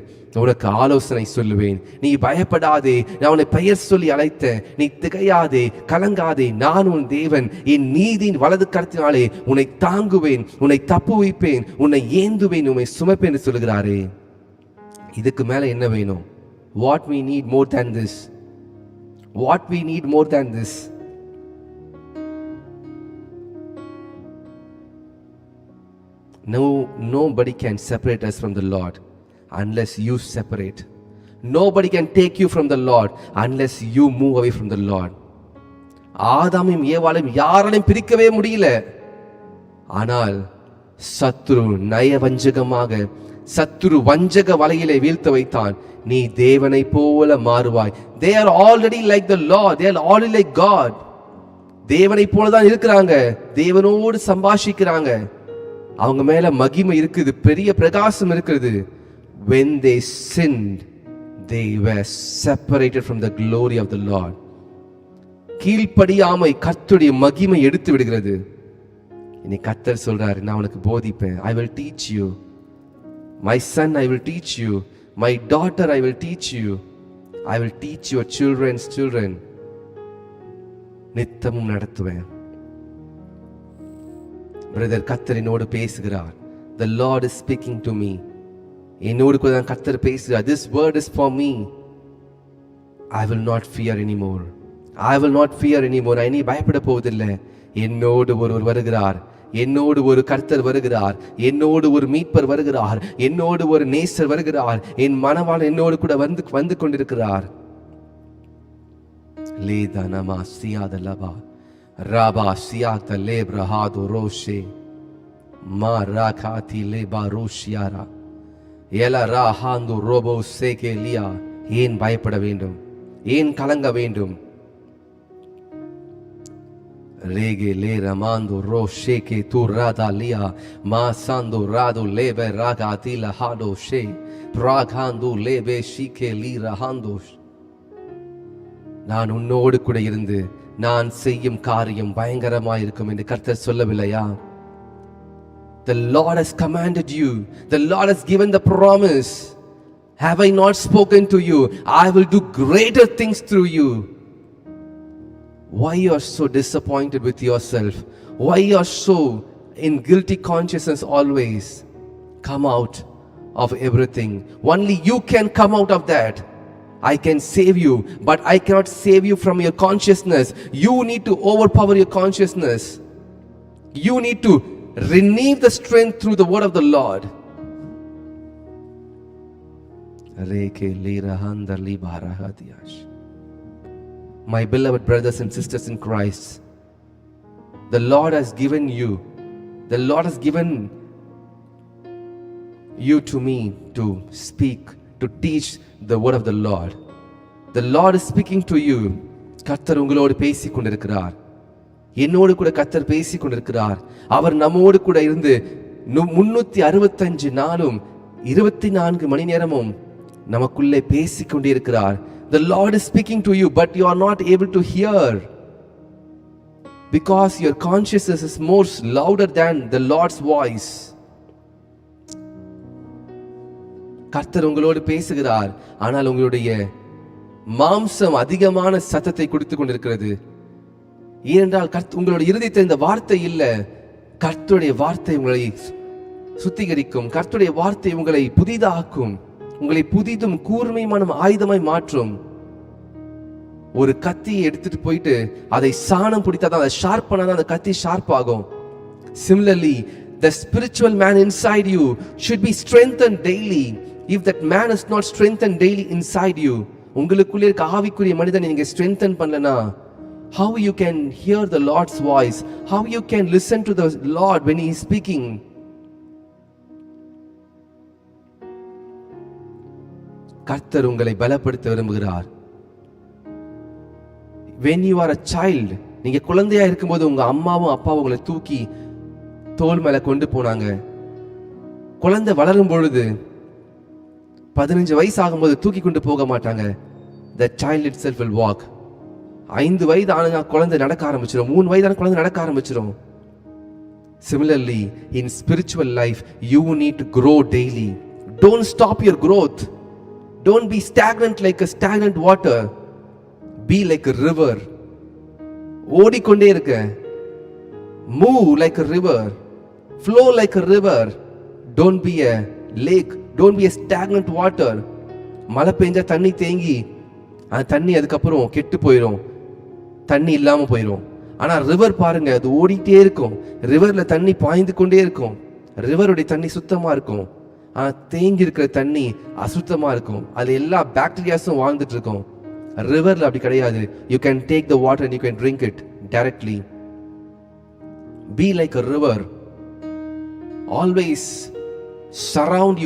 உனக்கு ஆலோசனை சொல்லுவேன். நீ பயப்படாதே, நான் உன்னை பெயர் சொல்லி அழைத்த, நீ திகையாதே, கலங்காதே, நான் உன் தேவன், என் நீதியின் வலது கரத்தினாலே உன்னை தாங்குவேன், உன்னை தப்புவிப்பேன், உன்னை ஏந்துவேன், உன்னை சுமப்பேன் என்று சொல்கிறாரே. இதுக்கு மேல என்ன வேணும்? What we need more than this? What we need more than this? Nobody can separate us from the Lord unless you separate. Nobody can take you from the Lord unless you move away from the Lord. ஆதாமையும் ஏவாளையும் யாராலையும் பிரிக்கவே முடியல. ஆனால் சத்துரு நயவஞ்சகமாக சத்துரு வஞ்சக வலையிலே வீழ்த்த வைத்தான். நீ தேவனை போல மாறுவாய். They are already like the Lord. They are already like God. தேவனை போல தான் இருக்கிறாங்க. தேவனோடு சம்பாஷிக்கிறாங்க. அவங்க மேல மகிமை இருக்குது, பெரிய பிரகாசம் இருக்குது. When they sinned, they were separated from the glory of the Lord. கீழ்ப்படியாமை கர்த்தருடைய மகிமை எடுத்து விடுகிறது. இனி கர்த்தர் சொல்றாரு, நான் உனக்கு போதிப்பேன். I will teach you. My son, I will teach you. My daughter, I will teach you. I will teach your children's children. நித்தமும் நடத்துவேன். பிரதர், கர்த்தர் என்னோடு பேசுகிறார். The Lord is speaking to me. என்னோடு கூட கர்த்தர் பேசுகிறார். This word is for me. I will not fear anymore. I will not fear anymore. இனி பயப்பட போவதில்லை. என்னோடு ஒருவர் வருகிறார். என்னோடு ஒரு கர்த்தர் வருகிறார். என்னோடு ஒரு மீட்பர் வருகிறார். என்னோடு ஒரு நேசர் வருகிறார். என் மனவாளன் என்னோடு கூட வந்து கொண்டிருக்கிறார். லேதனமா சியாதலபா ராபா சியாத லேப்ரஹாது ரோஷே மா ராகாதி லேபா ரோஷியாரா எல ராஹாந்து ரோபோ சேகே லியா. ஏன் பயப்பட வேண்டும்? ஏன் கலங்க வேண்டும்? Rege le ramando roshe ke tu rada lia ma sando rado lebe raga atila hado she praghando lebe shike li rahando. நான் உன்னோடு கூட இருந்து நான் செய்யும் காரியம் பயங்கரமாய் இருக்கும் என்று கர்த்தர் சொல்லவில்லையா? The Lord has commanded you. The Lord has given the promise. Have I not spoken to you? I will do greater things through you. Why you are so disappointed with yourself? Why you are so in guilty consciousness always? Come out of everything. Only you can come out of that. I can save you, but I cannot save you from your consciousness. You need to overpower your consciousness. You need to renew the strength through the word of the Lord. My beloved brothers and sisters in Christ, the Lord has given you, the Lord has given you to me to speak, to teach the word of the Lord. The Lord is speaking to you. கர்த்தர் உங்களோடு பேசிக் கொண்டிருக்கிறார். என்னோடு கூட கர்த்தர் பேசிக் கொண்டிருக்கிறார். அவர் நம்மோடு கூட இருந்து 365 நாளும் 24 மணி நேரமும் நமக்குள்ளே பேசிக் கொண்டிருக்கிறார். The Lord is speaking to you, but you are not able to hear because your consciousness is more louder than the Lord's voice. கர்த்தர் உங்களோடு பேசுகிறார், ஆனால் உங்களுடைய மாம்சம் அதிகமான சத்தத்தை கொடுத்துக் கொண்டிருக்கிறது. ஏனென்றால் உங்களுடைய இருதயத்தில் இந்த வார்த்தை இல்ல. கர்த்தருடைய வார்த்தை உங்களை சுத்திகரிக்கும். கர்த்தருடைய வார்த்தை உங்களை புதிதாக்கும். உங்களை புதிதும் கூர்மையான ஆயுதமாய் மாற்றும். ஒரு கத்தியை எடுத்துட்டு போயிட்டு அதை சாணம் பிடித்தாதான், அதை ஷார்ப் பண்ணாதான் அந்த கத்தி ஷார்ப் ஆகும். Similarly, the spiritual man inside you should be strengthened daily. If that man is not strengthened daily inside you, உங்களுக்குள்ளே இருக்க ஆவிக்குரிய மனிதனை நீங்க strengthen பண்ணலனா, how you can hear the Lord's voice? How you can listen to the Lord when he is speaking? கர்த்தர் உங்களை பலப்படுத்த விரும்புகிறார். When you are a child, நீங்க குழந்தையா இருக்கும்போது உங்க அம்மாவும் அப்பாவும் உங்களை தூக்கி தோள் மேல கொண்டு போனாங்க. குழந்தை வளரும் பொழுது 15 வயசு ஆகும்போது தூக்கி கொண்டு போக மாட்டாங்க. The child itself will walk. 5 வயது ஆன குழந்தை நடக்க ஆரம்பிச்சிடும். 3 வயதான குழந்தை நடக்க ஆரம்பிச்சிடும். Similarly, in spiritual life, you need to grow daily. Don't stop your growth. Don't be stagnant like a stagnant water. Be like a river. ஓடிக்கொண்டே இருக்க. Move like a river. Flow like a river. Don't be a lake. Don't be a stagnant water. மழை பெஞ்சா தண்ணி தேங்கி அந்த தண்ணி அதுக்கப்புறம் கெட்டு போயிடும், தண்ணி இல்லாம போயிடும். ஆனா ரிவர் பாருங்க, அது ஓடிட்டே இருக்கும். ரிவர்ல தண்ணி பாய்ந்து கொண்டே இருக்கும். ரிவருடைய தண்ணி சுத்தமா இருக்கும், ஆனா தேங்கி இருக்கிற தண்ணி அசுத்தமா இருக்கும். அது எல்லா பாக்டீரியாஸும் வாழ்ந்துட்டு இருக்கும். ரிவர்ல அப்படி கிடையாது. You can take the water and you can drink it directly. Be like a river. Always surround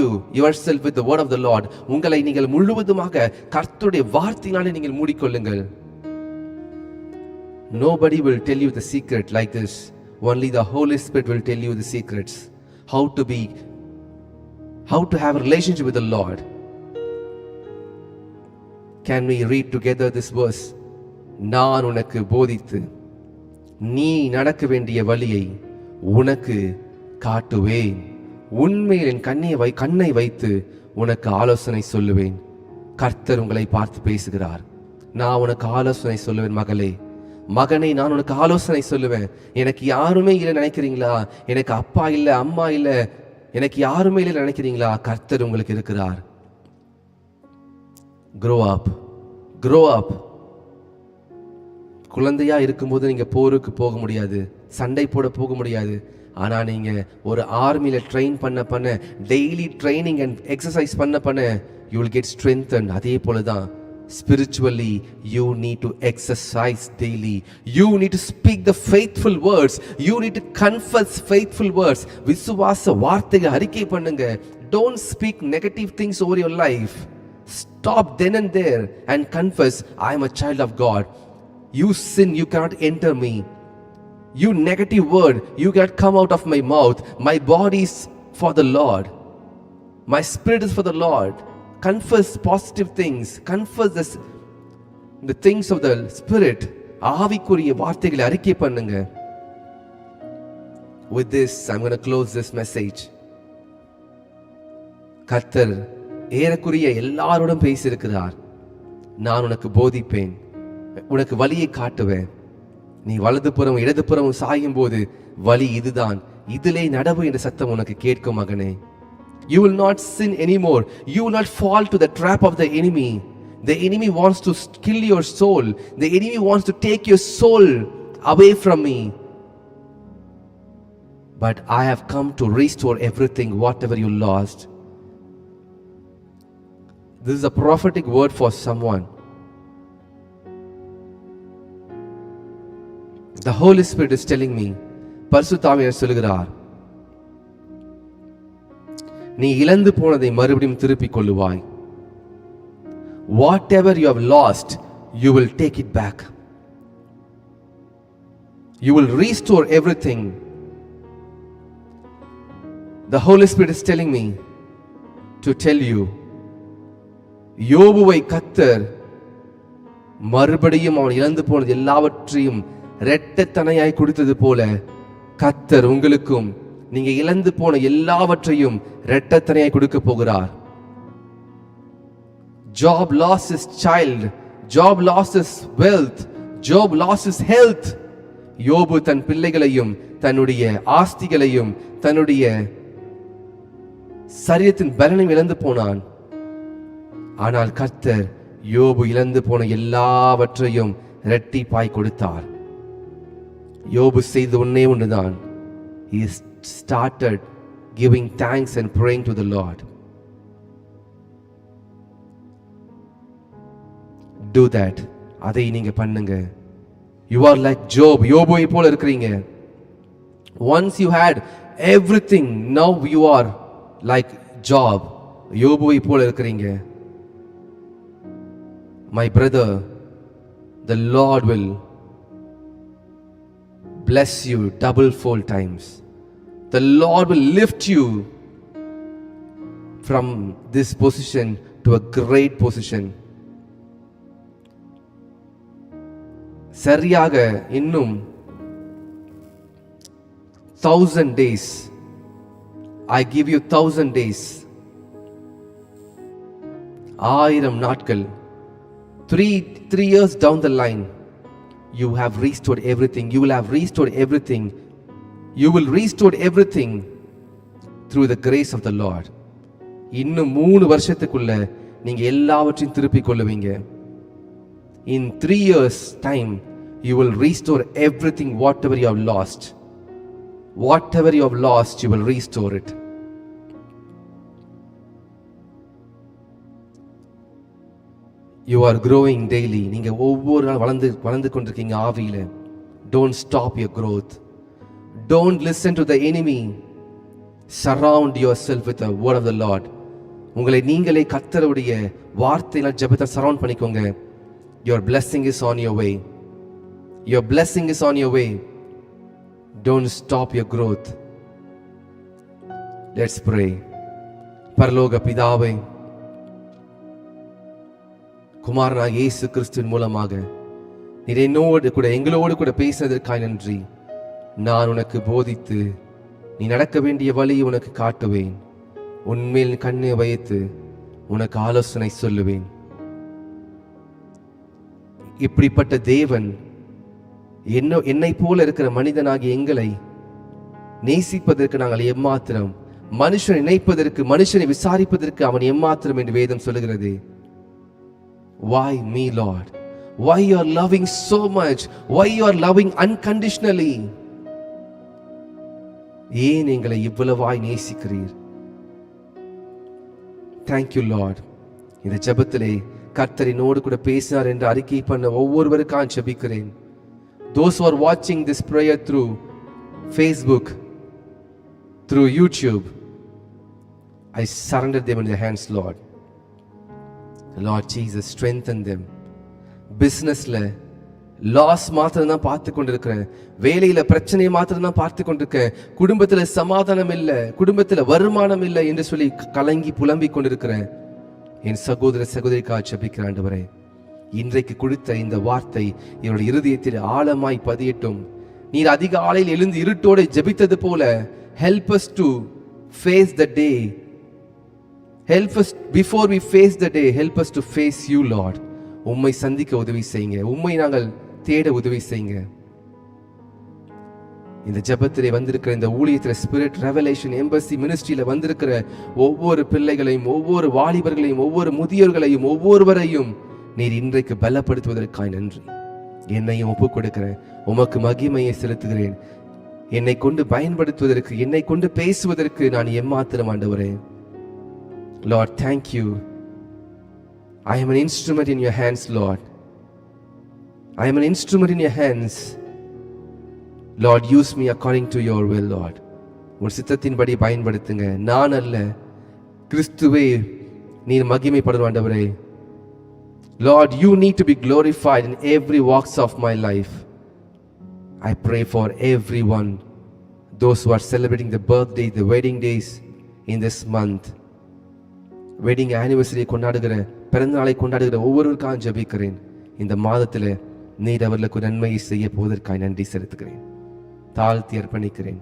yourself with the word of the Lord. உங்களை நீங்கள் முழுவதுமாக கர்த்தருடைய வார்த்தையினாலே நீங்கள் மூடிக்கொள்ளுங்கள். Nobody will tell you the secret like this. Only the Holy Spirit will tell you the secrets. How to have a relationship with the Lord. Can we read together this verse? நான் உனக்கு போதித்து நீ நடக்க வேண்டிய வழியை உனக்கு காட்டுவேன். உண்மையில் என் கண்ணை வைத்து உனக்கு ஆலோசனை சொல்லுவேன். கர்த்தர் உங்களை பார்த்து பேசுகிறார். நான் உனக்கு ஆலோசனை சொல்லுவேன் மகளே, மகனை நான் உனக்கு ஆலோசனை சொல்லுவேன். எனக்கு யாருமே இல்லை நினைக்கிறீங்களா? எனக்கு அப்பா இல்லை, அம்மா இல்லை, எனக்கு யாருமே இல்லை நினைக்கிறீங்களா? கர்த்தர் உங்களுக்கு இருக்கிறார். grow up. குழந்தையா இருக்கும்போது நீங்க போருக்கு போக முடியாது, சண்டை போட போக முடியாது. ஆனா நீங்க ஒரு ஆர்மியில ட்ரெயின் பண்ண டெய்லி ட்ரைனிங் அண்ட் எக்ஸசைஸ் பண்ண you will get strengthened. அதே போலதான் spiritually you need to exercise daily. You need to speak the faithful words. You need to confess faithful words. விசுவாச வார்த்தைகளை அறிக்கை பண்ணுங்க. Don't speak negative things over your life. Stop then and there and confess, I am a child of God. You sin, you cannot enter me. You negative word, you cannot come out of my mouth. My body is for the Lord. My spirit is for the Lord. Confess positive things. Confess the things of the Spirit. ஆவிக்குரிய வார்த்தைகளை அறிக்கை பண்ணுங்க. With this, I'm going to close this message. கர்த்தர் ஏறக்குரிய எல்லாரோடும் பேசியிருக்கிறார். நான் உனக்கு போதிப்பேன், உனக்கு வழியை காட்டுவேன். நீ வலது புறம் இடது புறம் சாயும் போது வழி இதுதான், இதிலே நடவு என்ற சத்தம் உனக்கு கேட்கும் மகனே. You will not sin anymore. You will not fall to the trap of the enemy. The enemy wants to kill your soul. The enemy wants to take your soul away from me. But I have come to restore everything, whatever you lost. This is a prophetic word for someone. The Holy Spirit is telling me, பரிசுத்த ஆவியானவர் சொல்கிறார், நீ இழந்து போனதை மறுபடியும் திருப்பிக் கொள்ளுவாய். Whatever you have lost, you will take it back. You will restore everything. The Holy Spirit is telling me to tell you, யோபுவை கர்த்தர் மறுபடியும் அவன் இழந்து போனது எல்லாவற்றையும் இரட்டைத்தனையாய் கொடுத்தது போல கர்த்தர் உங்களுக்கும் நீங்க இழந்து போன எல்லாவற்றையும் இரட்டைத்தனையாய் கொடுக்க போகிறார். Job lost his child. Job lost his wealth. Job lost his health. யோபு தன் பிள்ளைகளையும் தன்னுடைய ஆஸ்திகளையும் தன்னுடைய சரீரத்தின் பலனையும் இழந்து போனான். ஆனால் கர்த்தர் யோபு இழந்து போன எல்லாவற்றையும் இரட்டிப்பாய் கொடுத்தார். யோபு செய்த ஒன்னே ஒன்றுதான். He started giving thanks and praying to the Lord. Do that. அதை நீங்க பண்ணுங்க. You are like Job. யோபுவை போல இருக்கிறீங்க. Once you had everything, now you are like Job. யோபுவை போல இருக்கிறீங்க. My brother, the Lord will bless you double fold times. The Lord will lift you from this position to a great position. சரியாக இன்னும் 1000 days. I give you 1000 days. 1000 நாட்கள். 3 years down the line, you have restored everything. You will have restored everything. You will restore everything through the grace of the Lord. இன்னும் 3 வருஷத்துக்குள்ள நீங்க எல்லாவற்றையும் திருப்பிக் கொள்ளுவீங்க. In 3 years time, you will restore everything whatever you have lost. Whatever you have lost, you will restore it. You are growing daily. நீங்க ஒவ்வொரு நாள் வளர்ந்து கொண்டிருக்கீங்க ஆவியில. Don't stop your growth. Don't listen to the enemy. Surround yourself with the word of the Lord. உங்களை நீங்களே கர்த்தருடைய வார்த்தையினால் ஜெபத்தை சரவுண்ட் பண்ணிக்கோங்க. Your blessing is on your way. Your blessing is on your way. Don't stop your growth. Let's pray. பரலோக பிதாவே, குமாரனாகிய இயேசு கிறிஸ்துவின் மூலமாக நீர் எங்களோடு கூட பேசினதற்காக நன்றி. நான் உனக்கு போதித்து நீ நடக்க வேண்டிய வழியை உனக்கு காட்டுவேன். உன்மேல் கண்ணை வைத்து உனக்கு ஆலோசனை சொல்லுவேன். இப்படிப்பட்ட தேவன் என்னை போல இருக்கிற மனிதனாகிய எங்களை நேசிப்பதற்கு நாங்கள் எம்மாத்திரம், மனுஷனை நினைப்பதற்கு, மனுஷனை விசாரிப்பதற்கு அவன் எம்மாத்திரம் என்று வேதம் சொல்லுகிறது. Why me, Lord? Why you are loving so much? Why you are loving unconditionally? ஏன் எங்களை இவ்வளவாய் நேசிக்கிறீர்? Thank you, Lord. இந்த ஜெபத்திலே கர்த்தரினோடு கூட பேசினார் என்று அறிக்கை பண்ண ஒவ்வொருவருக்காக ஜெபிக்கிறேன். Those who are watching this prayer through Facebook, through YouTube, I surrender them in your hands, Lord. Lord Jesus, strengthen them. பிசினஸ்ல லாஸ் மாத்திரம் தான் பார்த்து கொண்டிருக்கிறேன், வேலையில பிரச்சனையை மாத்திரம் தான் பார்த்து கொண்டிருக்கேன், குடும்பத்துல சமாதானம் இல்லை, குடும்பத்துல வருமானம் இல்லை என்று சொல்லி கலங்கி புலம்பிக் கொண்டிருக்கிறேன். என் சகோதர சகோதரிக்காக ஜெபிக்கிற ஆண்டவரே, இன்றைக்கு கொடுத்த இந்த வார்த்தை என்னுடைய இருதயத்தில் ஆழமாய் பதியட்டும். நீர் அதிகாலையில் எழுந்து இருட்டோடு ஜெபித்தது போல help us to face the day. Help us before we face the day. Help us to face you, Lord. உம்மை சந்திக்க உதவி செய்யுங்க. உம்மை நாங்கள் தேட உதவி செய்யுங்க. இந்த ஜெபத்திலே வந்திருக்கிற இந்த ஊழியத்தில் ஸ்பிரிட் ரெவலேஷன் எம்பசி மினிஸ்ட்ரியில வந்திருக்கிற ஒவ்வொரு பிள்ளைகளையும், ஒவ்வொரு வாலிபர்களையும், ஒவ்வொரு முதியோர்களையும், ஒவ்வொருவரையும் நீர் இன்றைக்கு பலப்படுத்துவதற்காக நன்றி. என்னையும் ஒப்புக் கொடுக்கிறேன், உமக்கு மகிமையை செலுத்துகிறேன். என்னை கொண்டு பயன்படுத்துவதற்கு, என்னை கொண்டு பேசுவதற்கு நான் எம்மாத்திரம் ஆண்டவரே. Lord, thank you. I am an instrument in your hands, Lord. I am an instrument in your hands. Lord, use me according to your will, Lord. உன் சித்தத்தின்படி பயன்படுத்துங்க. நான் அல்ல, கிறிஸ்துவே நீர் மகிமைப்படும் ஆண்டவரே. Lord, you need to be glorified in every walks of my life. I pray for everyone, those who are celebrating the birthday, the wedding days in this month. Wedding ஆனிவர்சரியை கொண்டாடுகிற, பிறந்த நாளை கொண்டாடுகிற ஒவ்வொருவருக்காக ஜெபிக்கிறேன். இந்த மாதத்தில் நீர் அவர்களுக்கு நன்மையை செய்ய போவதற்காக நன்றி செலுத்துகிறேன். தாழ்த்தி அர்ப்பணிக்கிறேன்.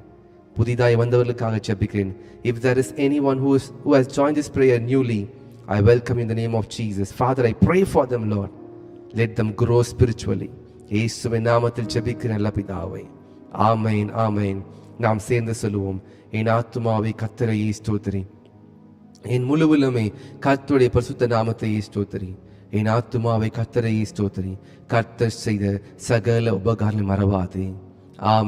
புதிதாய் வந்தவர்களுக்காக ஜெபிக்கிறேன். If there is anyone who has joined this prayer newly, I welcome in the name of Jesus. Father, I pray for them, Lord. Let them grow spiritually. இயேசுவின் நாமத்தில் ஜெபிக்கிறேன் நல்ல பிதாவே. ஆமென், ஆமென். நாம் சேர்ந்து சொல்லுவோம். என் ஆத்துமாவை கர்த்தரையே ஸ்தோத்திரி, என் முழுவலுமே கர்த்தருடைய பரிசுத்த நாமத்தை ஸ்தோத்திரி. என் ஆத்துமாவை கர்த்தரையே ஸ்தோத்திரி, கர்த்தர் செய்த சகல உபகாரங்களை மறவாதே. ஆமென்.